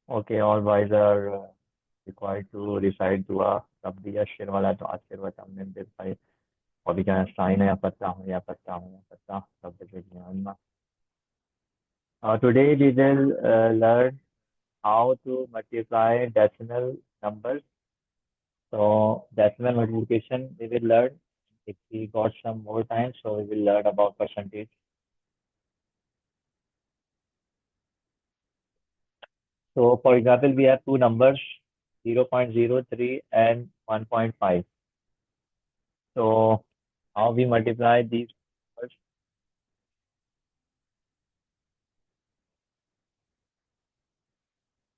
Okay, all boys are required to recite dua. तब दिया शेर वाला तो आज शेर बता हमने दे भाई अभी क्या साइन है या पत्ता हूँ या पत्ता हूँ या पत्ता सब देख today we will learn how to multiply decimal numbers. So decimal multiplication we will learn if we got some more time. So we will learn about percentage. So for example, we have two numbers 0.03 and 1.5. So how we multiply these numbers?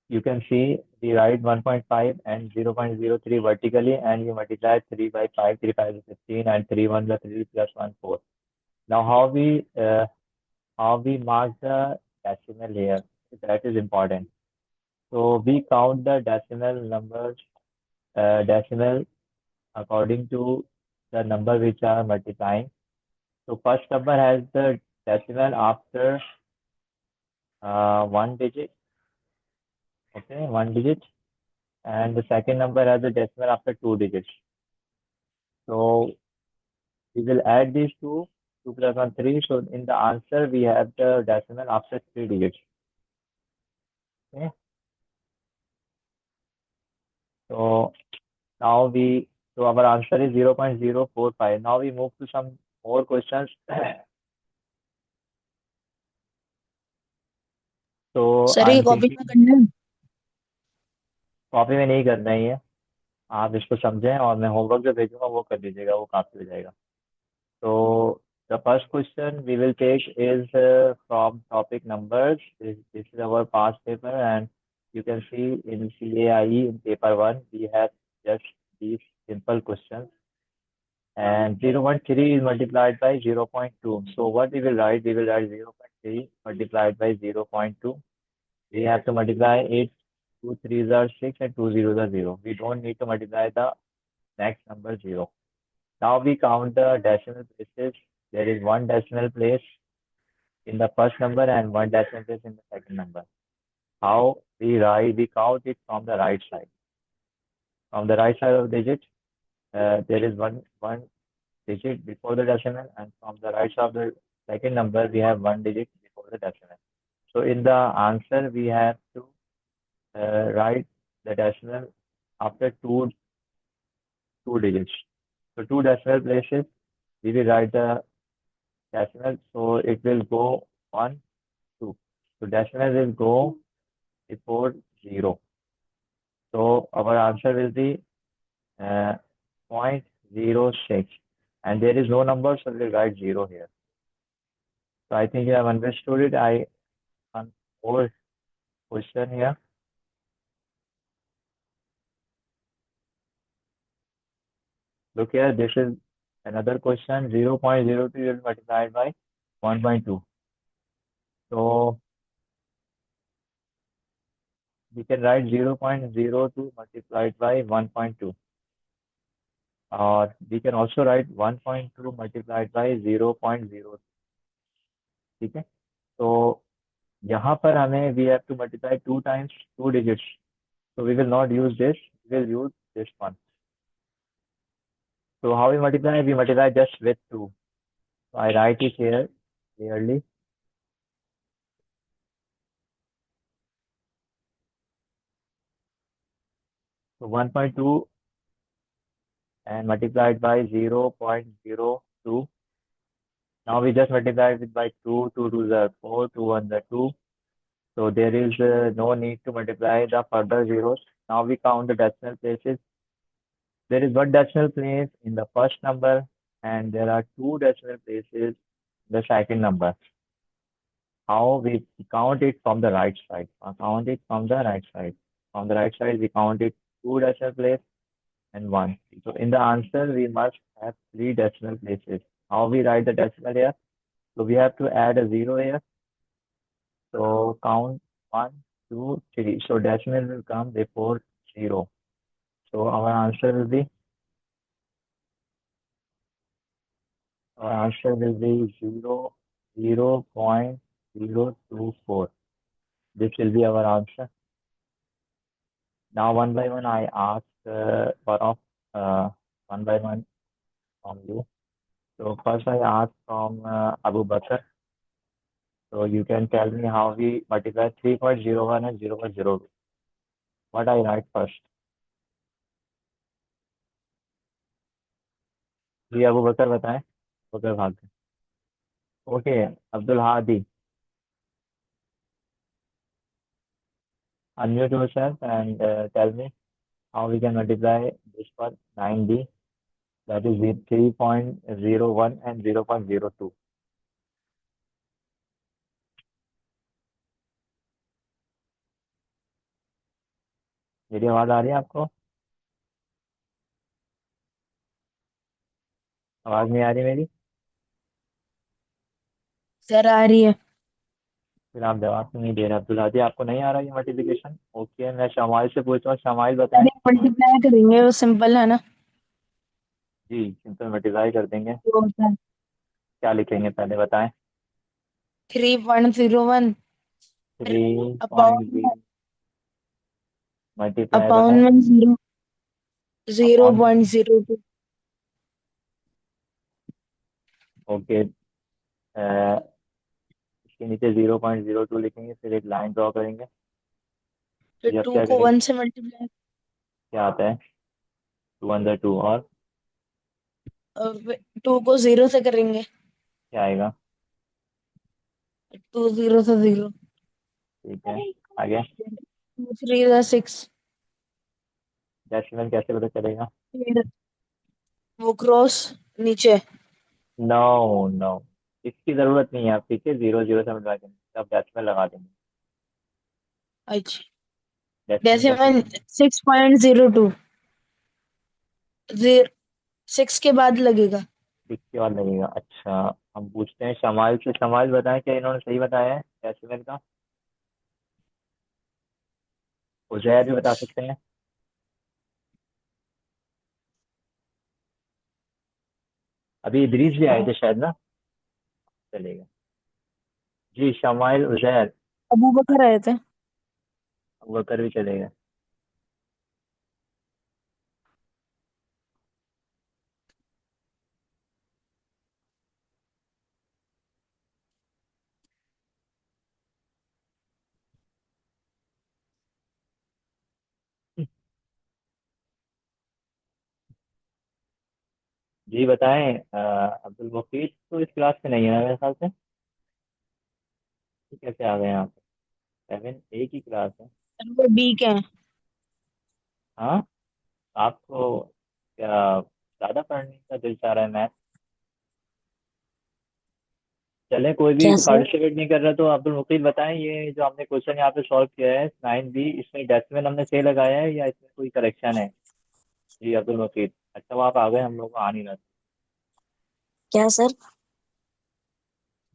You can see we write 1.5 and 0.03 vertically and we multiply 3 by 5, 3 5 is 15 and 3 1 is 3 plus 1 4. Now how we mark the decimal here, that is important. So we count the decimal numbers, decimal according to the number which are multiplying. So first number has the decimal after one digit, okay, one digit, and the second number has a decimal after two digits. So we will add these two, 2 plus 1, 3. So in the answer, we have the decimal after three digits. Okay. So now so our answer is 0.045. Now we move to some more questions. So sir ये I'm copy thinking में करना है। Copy में नहीं करना ही है, आप इसको समझें और मैं होमवर्क जो भेजूंगा वो कर लीजिएगा, वो काफी हो जाएगा. So the first question we will take is from topic numbers. This is our past paper, and you can see in CAIE in paper one we have just these simple questions. And 0.3 is multiplied by 0.2. So what we will write? We will write 0.3 multiplied by 0.2. We have to multiply 8, 2 3s are 6 and 2 zeros are 0. We don't need to multiply the next number 0. Now we count the decimal places. There is one decimal place in the first number and one decimal place in the second number. How we write? We count it from the right side. From the right side of the digit, there is one digit before the decimal, and from the right side of the second number, we have one digit before the decimal. So in the answer, we have to write the decimal after two digits. So two decimal places, we will write the decimal. So it will go 1, 2. So decimal will go before 0. So our answer will be uh, 0.06. And there is no number, so we'll write 0 here. So I think you have understood it. I one more question here. Look here, this is another question. 0.02 is multiplied by 1.2. So we can write 0.02 multiplied by 1.2. Or we can also write 1.2 multiplied by 0.0. ठीक है. तो यहाँ पर हमें we have to multiply two times two digits. So we will not use this. We will use this one. So how we multiply? We multiply just with 2. So I write it here clearly. So 1.2 and multiplied by 0.02. Now we just multiply it by 2, 2 to the 4, 2 1 the 2. So there is no need to multiply the further zeros. Now we count the decimal places. There is one decimal place in the first number and there are two decimal places in the second number. How we count it from the right side? Count it from the right side. From the right side, we count it two decimal place and one. So in the answer, we must have three decimal places. How we write the decimal here? So we have to add a zero here. So count one, two, three. So decimal will come before zero. So our answer will be 0.024. This will be our answer. Now one by one I ask one of one by one from you. So first I ask from Abu Bakr. So you can tell me how we multiply 3.01 and 0.02. What I write first? जी अबू बकर बताएं। बकर भाग। Okay. Abdul Hadi, unmute yourself and tell me how we can multiply this one 9b, that is 3.01 and 0.02. मेरी आवाज आ रही है आपको? आवाज नहीं आ रही मेरी? सर आ रही है। फिर आप जवाब क्यों नहीं दे रहे? अब्दुल हादी, आपको नहीं आ रहा ये मल्टीप्लिकेशन? ओके, मैं शमाइल से पूछता हूँ। शमाइल बताएं। अरे मल्टीप्लाई करेंगे, वो सिंपल है ना। जी सिंपल मल्टीप्लाई कर देंगे। जो होता है क्या लिखेंगे पहले बताएं? 3.01 three point upon zero multiply upon बताएं। में zero zero upon. Point zero two okay. इसके नीचे 0.02 लिखेंगे, फिर एक लाइन ड्रॉ करेंगे। फिर जी अब टू क्या को करेंगे? वन से मल्टीप्लाई क्या आता है? टू अंदर टू और और टू को जीरो से करेंगे। क्या आएगा? टू जीरो से जीरो। ठीक है। आगे? टू थ्री जा सिक्स। डेसिमल कैसे पता चलेगा? फिर वो क्रॉस नीचे। नो नो, इसकी जरूरत नहीं है। आप पीछे जीरो जीरो से मिलवा देंगे, अब डेसिमल लगा देंगे। अच्छा, डेसिमल कैसे? डेसिमल 6.02। जीरो सिक्स के बाद लगेगा। इसके बाद लगेगा। अच्छा, हम पूछते हैं शमाइल से। शमाइल बताएं, क्या इन्होंने सही बताया है डेसिमल का? उजैर भी बता सकते हैं। अभी इदरीस भी आए थे शायद ना। चलेगा। जी शमाइल, उजैर। अबू बकर आए थे। अबू बकर भी चलेगा। जी बताएं। अब्दुल मुफीद तो इस क्लास में नहीं है ना मेरे ख्याल से। ये कैसे आ गए यहाँ पे? सेवन ए की क्लास है। सर वो बी के हैं। हाँ। आपको क्या ज़्यादा पढ़ने का दिल चाह रहा है मैथ? चले, कोई भी क्या सर? पार्टिसिपेट नहीं कर रहा तो अब्दुल मुफीद बताएं, ये जो हमने क्वेश्चन यहाँ पे सॉल्व किया है 9b, इसमें डेसिमल हमने सही लगाया है या इसमें कोई करेक्शन है? जी अब्दुल मुफीद, अच्छा वो आप आ गए, हम लोग को आ नहीं रहा था। क्या सर?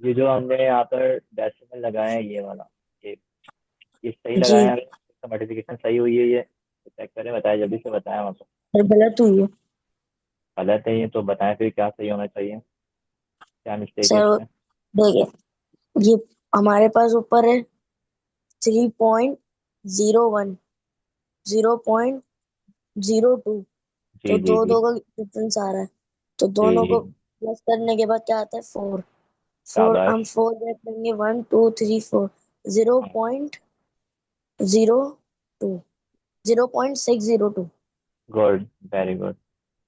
ये जो हमने यहाँ पर डेसिमल लगाया है, ये वाला, ये ये सही जी लगाया है? इसका मल्टीप्लिकेशन सही हुई है ये? चेक करें, बताएं जल्दी से, बताएं वहाँ पर। सर गलत हुई है। गलत है ये तो बताएं, फिर क्या सही होना चाहिए? क्या मिस्टेक है सर इसमें? देखिए, ये हमारे पास ऊपर है 3.01, 0.02। तो जी जी दो जी दो का डिफरेंस आ रहा है। तो दोनों को जी। प्लस करने के बाद क्या आता है? फोर। फोर शाबाश। हम फोर गेट करेंगे, 1 2 3 4। जीरो हाँ, point zero two 0.602। Good, very good.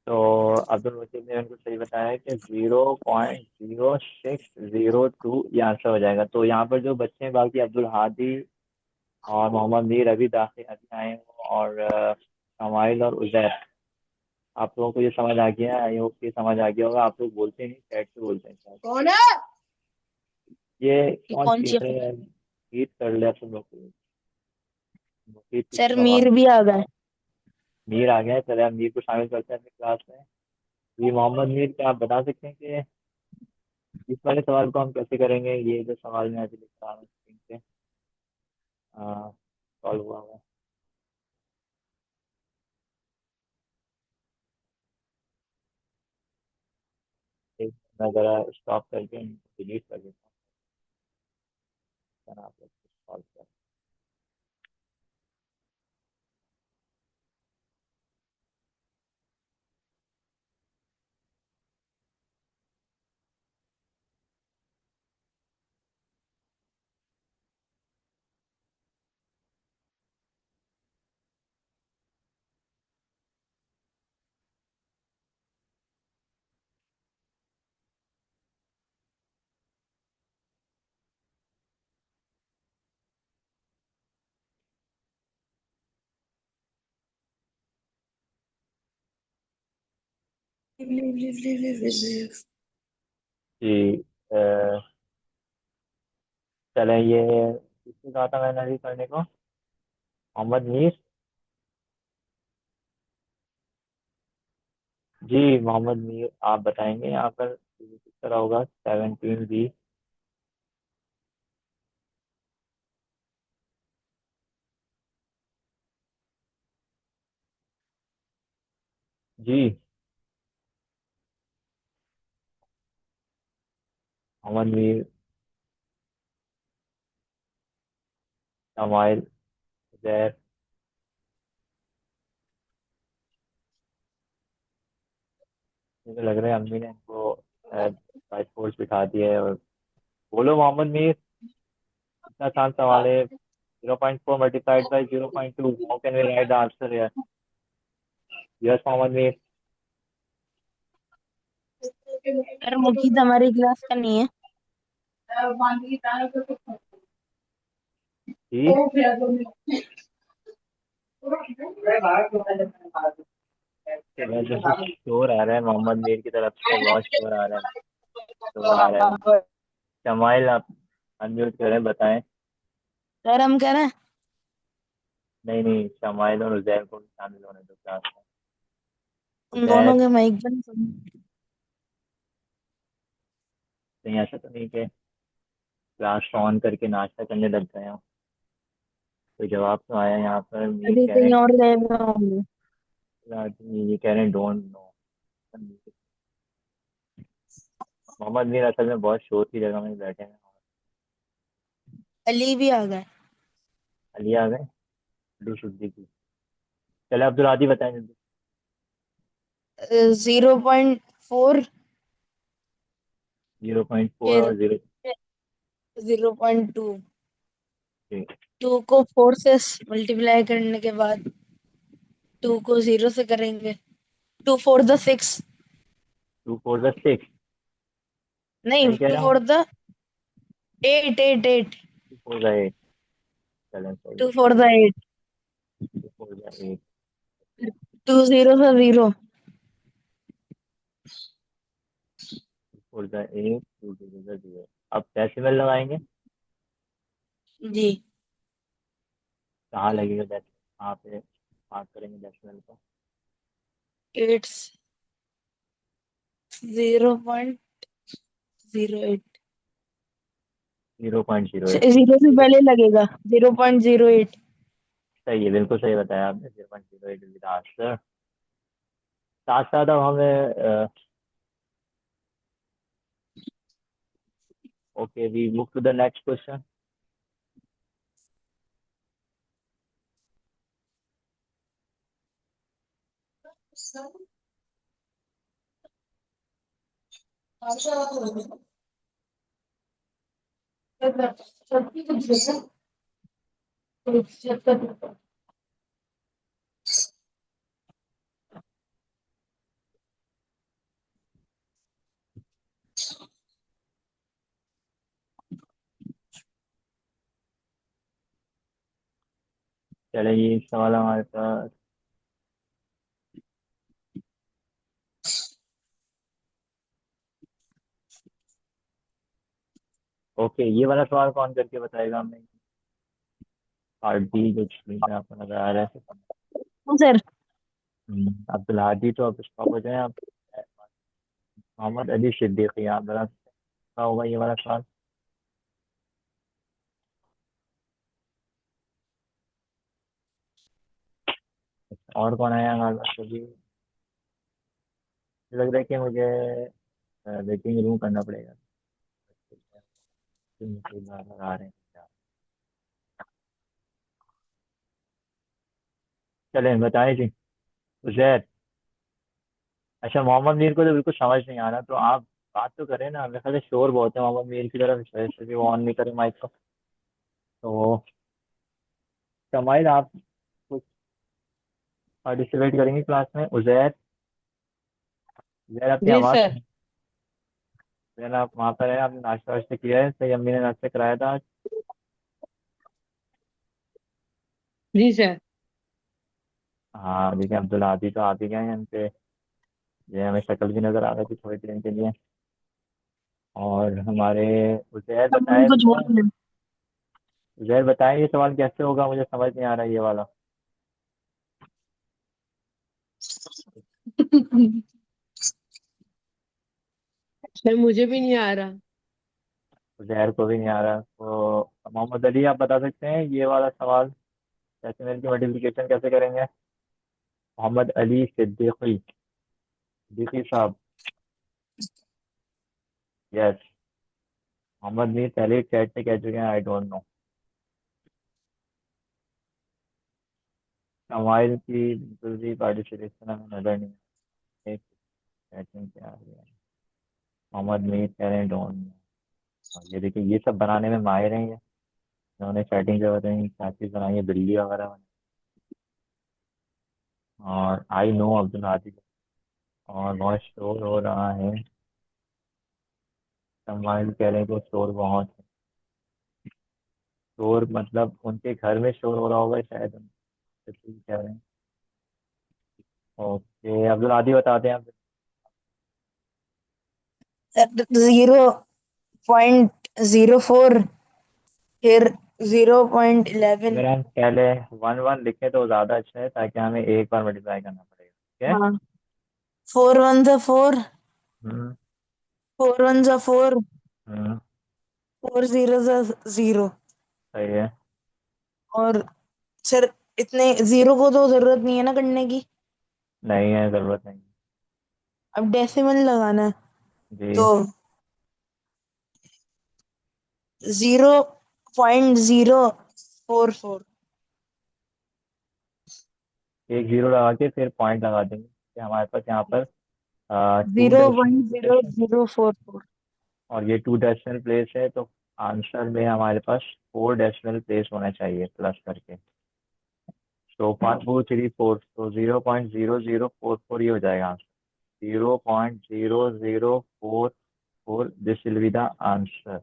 तो अब्दुल वकील ने उनको सही बताया है कि 0.0602 ये आंसर हो जाएगा। तो यहाँ पर जो बच्चे हैं बाकी, अब्दुल हादी और मोहम्मद मीर अभी दाखिल अभी आए हैं, और शमाइल और उजैर, आप लोगों को ये समझ आ गया है? आई होप ये समझ आ गया होगा। आप लोग बोलते नहीं, चैट से बोलते हैं शायद। कौन है? ये ये कौन कौन सी चीज है? है? ईद कर ले आप सब लोग को। मुफीद किसी सर को आवाज। मीर भी आ गए। मीर आ गया है, चले हम मीर को शामिल करते हैं अपनी क्लास में। ये मोहम्मद मीर, क्या आप बता सकते हैं कि इस वाले सवाल को हम कैसे करेंगे? ये जो सवाल मैं अभी लिख रहा हूँ स्क्रीन पे, सॉल्व हुआ हुआ है। एक मैं ज़रा स्टॉप करके डिलीट कर देता हूँ, आप लोग सॉल्व कर। जी। चले ये किसने कहा था मैंने अभी करने को? मोहम्मद मीर। जी मोहम्मद मीर, आप बताएंगे यहाँ पर किस तरह होगा 17 बी? जी मोहम्मद मीर, शमाइल, जैर। मुझे लग रहा है अम्मी ने इनको बाई फोर्स बिठा दिया है। और बोलो मोहम्मद मीर, इतना आसान सवाल है। 0.4 multiplied by 0.2, how can we write the answer यार? यस मोहम्मद मीर। यार मुकीत हमारी क्लास का नहीं है। जी। वैसे तो शोर आ रहा है मोहम्मद मीर की तरफ से, बहुत शोर आ रहा है। शोर आ रहा है। शमाइल आप अनम्यूट करें, बताएं। सर हम कह रहे हैं नहीं नहीं, शमाइल और उजैर को भी शामिल होने दो क्लास में। उन दोनों उजैर, के माइक बंद कर। कहीं ऐसा तो नहीं कि क्लास ऑन करके नाश्ता करने लग गए हो? कोई जवाब तो आया यहाँ पर। मीर अभी कह रहे कहीं हैं, और गए हुए होंगे। ये कह रहे हैं डोंट नो। मोहम्मद मीर असल में बहुत शोर की जगह में बैठे हैं। अली भी आ गए। अली आ गए, अली सिद्दीकी। चले अब्दुल आदि बताएं जल्दी। 0.4, 0.4 फिर और 0। 0.2। 2 को 4 से मल्टीप्लाई करने के बाद 2 को 0 से करेंगे। 2 4 द 6। 2 4 द 6। नहीं, सही कह टू रहा हूँ? Four the 8 8 8। 2 4 द 8। चलें सही टू है। Four the 8। 2 4 the 8। 2 0 the 0। 2 4 the 8, 2 0 the 0। अब डेसिमल लगाएंगे। जी। कहाँ लगेगा डेसिमल? कहाँ पे बात करेंगे डेसिमल को? 8 0.08। 0.08। 0 से पहले लगेगा 0.08। सही है, बिल्कुल सही बताया आपने। 0.08 इज द आंसर। साथ साथ अब हमें okay, we move to the next question. चलिए ये सवाल हमारे पास। ओके, ये वाला सवाल कौन करके बताएगा हमें? पार्ट बी जो स्क्रीन में आपको नजर आ रहा है। सर। अब्दुल हादी तो अब स्टॉप हो जाए आप। मोहम्मद अली सिद्दीकी, आप बता सकते हैं क्या होगा ये वाला सवाल? और कौन आया हमारे पास अभी? लग रहा है कि मुझे वेटिंग रूम करना पड़ेगा। आ रहे हैं। चलें बताएं जी। उजैर। अच्छा, मोहम्मद मीर को तो बिल्कुल समझ नहीं आ रहा, तो आप बात तो करें ना। मेरे ख्याल से शोर बहुत है मोहम्मद मीर की तरफ, इस वजह से भी वो ऑन नहीं करे माइक को। तो शमाइल, आप कुछ पार्टिसिपेट करेंगे क्लास में? उजैर, उजैर आपकी जी आवाज़ सर। नहीं। उजैर आप वहाँ पर हैं? आपने नाश्ता वाश्ता किया है? सही, अम्मी ने नाश्ता कराया था आज? जी सर। हाँ देखिए, अब्दुल आदि तो आप ही गए हैं यहाँ पे। ये हमें शक्ल भी नजर आ रही थी थोड़ी देर के लिए। और हमारे उजैर अब हम बताए कुछ तो, बोल उजैर बताएं ये सवाल कैसे होगा, मुझे समझ नहीं आ रहा ये वाला। रहे। सर मुझे भी नहीं आ रहा। उजैर को भी नहीं आ रहा, तो मोहम्मद अली आप बता सकते हैं ये वाला सवाल, डेसिमल की मल्टीप्लिकेशन कैसे करेंगे? मोहम्मद अली सिद्दीकी, सिद्दीकी साहब। यस। मोहम्मद मीर पहले ही चैट में कह चुके हैं आई डोंट नो। कमाइल की बिल्कुल भी पार्टिसिपेशन हमें नजर नहीं आई, चैटिंग क्या है। मोहम्मद मीर कह रहे हैं डोंट नो। और ये देखिए ये सब बनाने में माहिर हैं ये, इन्होंने चैटिंग के बताई क्या चीज़ बनाई है, बिल्ली वगैरह बनाई। और आई नो अब्दुल हादी। और बहुत शोर हो रहा है, कमाइल कह रहे हैं कि शोर बहुत है। शोर मतलब उनके घर में शोर हो रहा होगा शायद, हम कह रहे हैं। ओके अब्दुल हादी बताते हैं आप। 0.04, फिर 0.11। अगर हम पहले वन वन लिखें तो ज़्यादा अच्छा है, ताकि हमें एक बार मल्टीप्लाई करना पड़ेगा, ठीक है। हाँ, 4 1 4, हम्म। 4 1 4, हम्म। 4 0 0। सही है। और सर इतने जीरो को तो जरूरत नहीं है ना करने की। नहीं है, ज़रूरत नहीं। अब डेसिमल लगाना है जी। तो 0.044। एक जीरो लगा के फिर पॉइंट लगा देंगे कि हमारे पास यहाँ पर two zero decimal one zero place है। जीरो फोर फोर और ये टू डेसिमल प्लेस है, तो आंसर में हमारे पास फोर डेसिमल प्लेस होना चाहिए प्लस करके। तो 5 2 3 4, तो 0.0044 ही हो जाएगा answer. 0.0044, this will be the answer.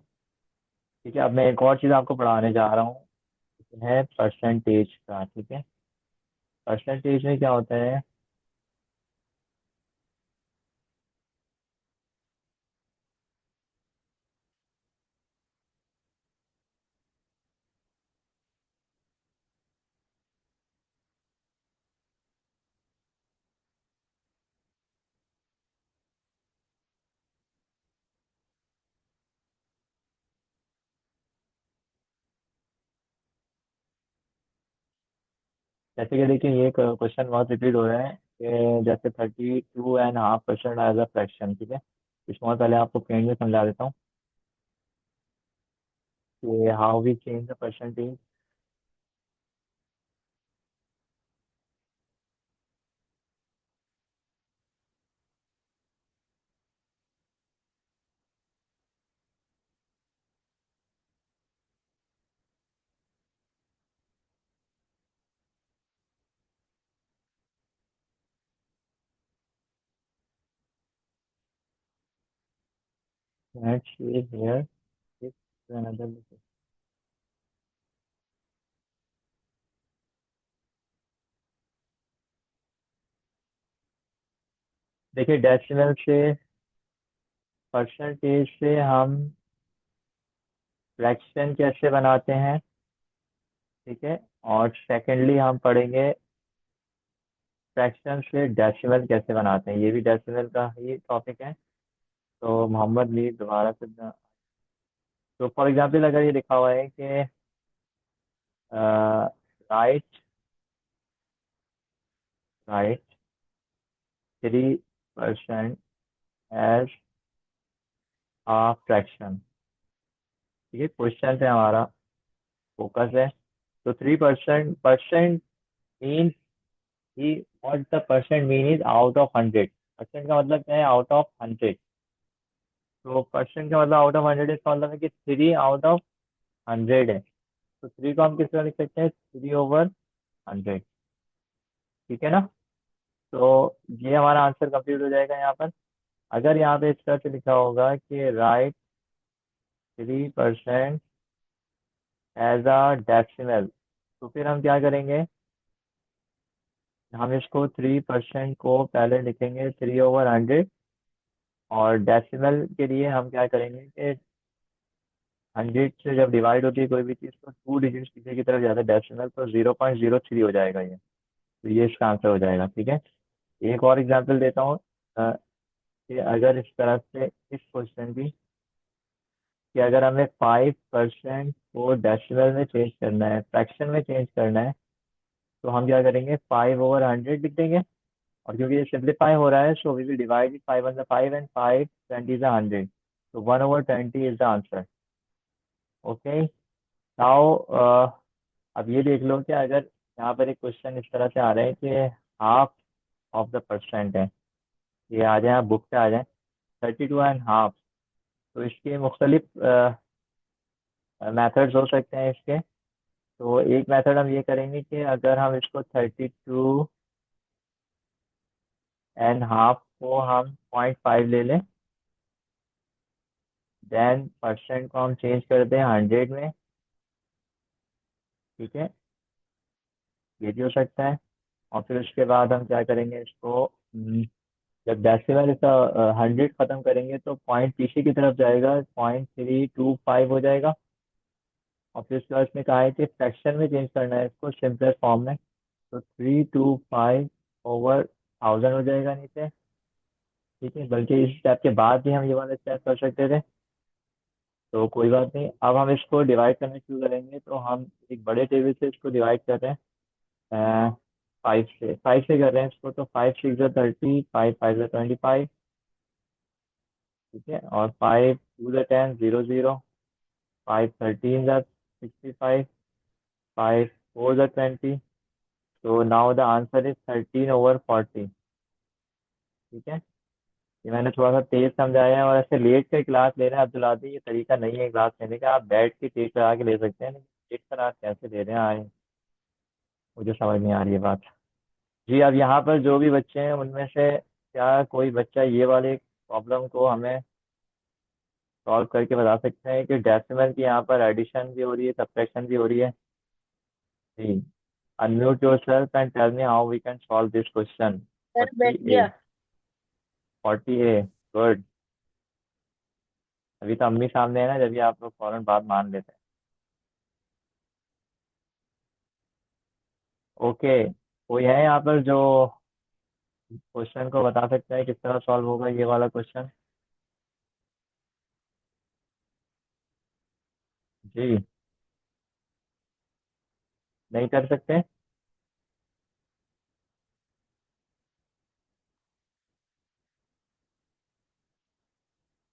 ठीक है, अब मैं एक और चीज़ आपको पढ़ाने जा रहा हूँ, है परसेंटेज का, ठीक है। परसेंटेज में क्या होता है? जैसे कि देखिए ये क्वेश्चन बहुत रिपीट हो रहे हैं कि जैसे 32.5% एज अ फ्रैक्शन, ठीक है। इसमें और पहले आपको प्लेन में समझा देता हूँ कि how we change the percentage. Let's see here another. देखिए डेसिमल से, परसेंटेज से हम फ्रैक्शन कैसे बनाते हैं, ठीक है। और सेकेंडली हम पढ़ेंगे फ्रैक्शन से डेसिमल कैसे बनाते हैं, ये भी डेसिमल का ही टॉपिक है। तो मोहम्मद मीर दोबारा से, तो फॉर एग्जाम्पल अगर ये लिखा हुआ है कि राइट, राइट 3% एज आ फ्रैक्शन, ठीक है। क्वेश्चन है हमारा, फोकस है। तो 3% percent mean he, what the percent mean is out of 100। Percent का मतलब क्या है? Out of 100। तो परसेंट का मतलब आउट ऑफ 100, इसका मतलब है कि 3 आउट ऑफ 100 है। तो 3 को हम किस तरह लिख सकते हैं? 3/100, ठीक है ना। तो ये हमारा आंसर कंप्लीट हो जाएगा यहाँ पर। अगर यहाँ पे इस तरह से लिखा होगा कि राइट 3% एज अ डेसिमल, तो फिर हम क्या करेंगे? हम इसको 3% को पहले लिखेंगे 3/100, और डेसिमल के लिए हम क्या करेंगे कि 100 से जब डिवाइड होती है कोई भी चीज़ तो 2 डिजिट पीछे की तरफ जाता है डेसिमल, तो 0.03 हो जाएगा ये। तो ये इसका आंसर हो जाएगा, ठीक है। एक और एग्जांपल देता हूँ, कि अगर इस तरह से इस क्वेश्चन की, कि अगर हमें 5% को डेसिमल में चेंज करना है, फ्रैक्शन में चेंज करना है, तो हम क्या करेंगे, 5/100 लिख देंगे। और क्योंकि ये सिंप्लीफाई हो रहा है, so we will divide it 5 and 5 20 is 100, तो 1/20 is the answer. Okay. Now अब ये देख लो कि अगर यहाँ पर एक क्वेश्चन इस तरह से आ रहा है कि हाफ ऑफ द परसेंट है, ये आ जाए, आप बुक पे आ जाए, 32.5, तो इसके मुख्तलिफ मेथड्स हो सकते हैं इसके। तो एक मेथड हम ये करेंगे कि अगर हम इसको 32.5 को हम 0.5 ले लें, देन परसेंट को हम चेंज कर दें 100 में, ठीक है, ये भी हो सकता है। और फिर उसके बाद हम क्या करेंगे इसको, जब डेसिमल इसका 100 खत्म करेंगे तो पॉइंट पीछे की तरफ जाएगा, 0.325 हो जाएगा। और फिर उसके बाद इसमें कहा है कि फ्रैक्शन में चेंज करना है इसको सिंपलेस्ट फॉर्म में, तो 325/1000 हो जाएगा नीचे, ठीक है। बल्कि इस स्टेप के बाद भी हम ये वाला स्टेप कर सकते थे, तो कोई बात नहीं। अब हम इसको डिवाइड करना शुरू करेंगे, तो हम एक बड़े टेबल से इसको डिवाइड कर रहे हैं, 5 से कर रहे हैं इसको, तो 5 6 30, 5 5 25, ठीक है। और 5 2 10, 0 0, 5 13 65, 5 4 20, तो नाउ द आंसर इज 13/40, ठीक है। ये मैंने थोड़ा सा तेज समझाया है, और ऐसे लेट कर क्लास ले रहे हैं अब्दुल आदि, ये तरीका नहीं है क्लास लेने का। आप बैठ के तेज करा के ले सकते हैं, लेकिन लेट कर आप कैसे ले रहे हैं आए, मुझे समझ नहीं आ रही है बात। जी, अब यहाँ पर जो भी बच्चे हैं उनमें से क्या कोई बच्चा ये वाले प्रॉब्लम को हमें सॉल्व करके बता सकते हैं कि डेसिमल की यहाँ पर एडिशन भी हो रही है, सब्ट्रैक्शन भी हो रही है? जी, unmute yourself and tell me how we can solve this question. Sir बैठ 40A, गया। 40A, good. अभी तो अम्मी सामने है ना, जब भी आप लोग फौरन बात मान लेते हैं। ओके, कोई है यहाँ पर जो क्वेश्चन को बता सकता है किस तरह सॉल्व होगा ये वाला क्वेश्चन? जी, नहीं कर सकते?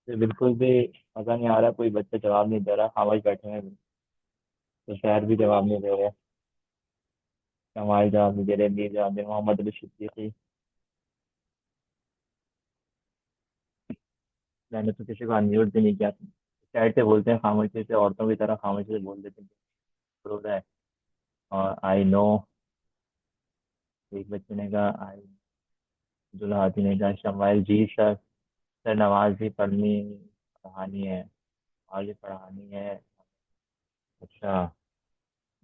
तो बिल्कुल भी मजा नहीं आ रहा, कोई बच्चा जवाब नहीं दे रहा, खामोश बैठे हैं। तो शहर भी जवाब नहीं दे रहे, हमारे जवाब नहीं दे रहे, मीर जवाब दे रहे, मोहम्मद अली सिद्दीकी। मैंने तो किसी को अनम्यूट भी नहीं किया। साइड से बोलते हैं खामोशी से, औरतों की तरह खामोशी से बोल देते हैं, रो रहा है। और आई नो, एक बच्चे ने कहा आई, दुल्हाती ने कहा शमाइल जी सर, सर नमाज भी पढ़ानी है, नमाज भी पढ़ानी है। अच्छा,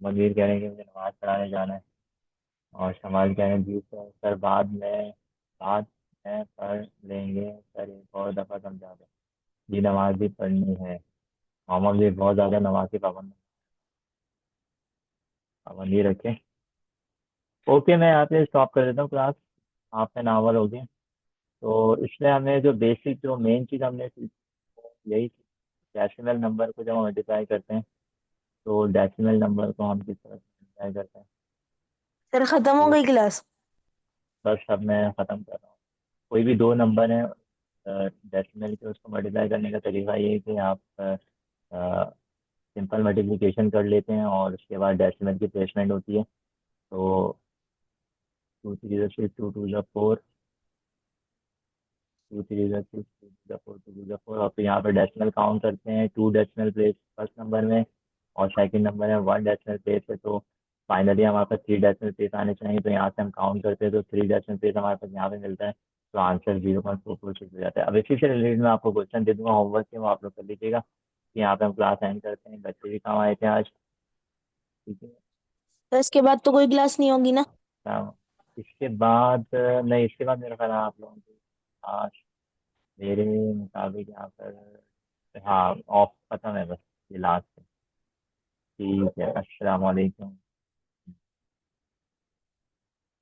मनीर कह रहे हैं कि मुझे नमाज पढ़ाने जाना है। और शमाइल कह रहे हैं जी सर, सर बाद में पढ़ लेंगे सर, एक और दफ़ा समझा दें। जी नमाज भी पढ़नी है, मोहम्मद भी बहुत ज़्यादा नमाज की पाबंदी रखें। ओके, मैं यहाँ पे स्टॉप कर देता हूँ क्लास, आप में नावल हो गए। तो इसमें हमें जो बेसिक जो मेन चीज़ हमने सीखी, वो यही थी, डेसिमल नंबर को जब हम मल्टीप्लाई करते हैं, तो डेसिमल नंबर को हम किस तरह मल्टीप्लाई करते हैं। सर खत्म हो तो गई क्लास। बस अब मैं ख़त्म कर रहा हूँ। कोई भी दो नंबर है डेसिमल के, उसको मल्टीप्लाई करने का तरीका ये है कि आप सिंपल मल्टीप्लिकेशन कर लेते हैं, और उसके बाद डेसिमल की प्लेसमेंट होती है। तो 2 3 6, 2 2 4, 2 3 6, 2 2 4, 2 2 4, और फिर यहाँ पर डेसिमल काउंट करते हैं, 2 डेसिमल प्लेस फर्स्ट नंबर में, और सेकंड नंबर है 1 डेसिमल प्लेस है। तो फाइनली हमारे पास 3 डेसिमल प्लेस आने चाहिए, तो यहाँ से हम काउंट करते हैं, तो 3 डेसिमल प्लेस हमारे पास यहाँ पे मिलता है। तो आंसर 0.446 हो जाता है। अब इसी से रिलेटेड मैं आपको क्वेश्चन दे दूंगा होमवर्क के, वो आप लोग कर लीजिएगा। कि यहाँ पे हम क्लास एंड करते हैं, बच्चे भी काम आए थे आज, ठीक है। तो इसके बाद तो कोई क्लास नहीं होगी ना। हाँ, इसके बाद नहीं, इसके बाद मेरा ख्याल है आप लोगों को आज मेरे मुताबिक यहाँ पर हाँ ऑफ खत्म है बस, ये लास्ट है। ठीक है, अस्सलाम वालेकुम।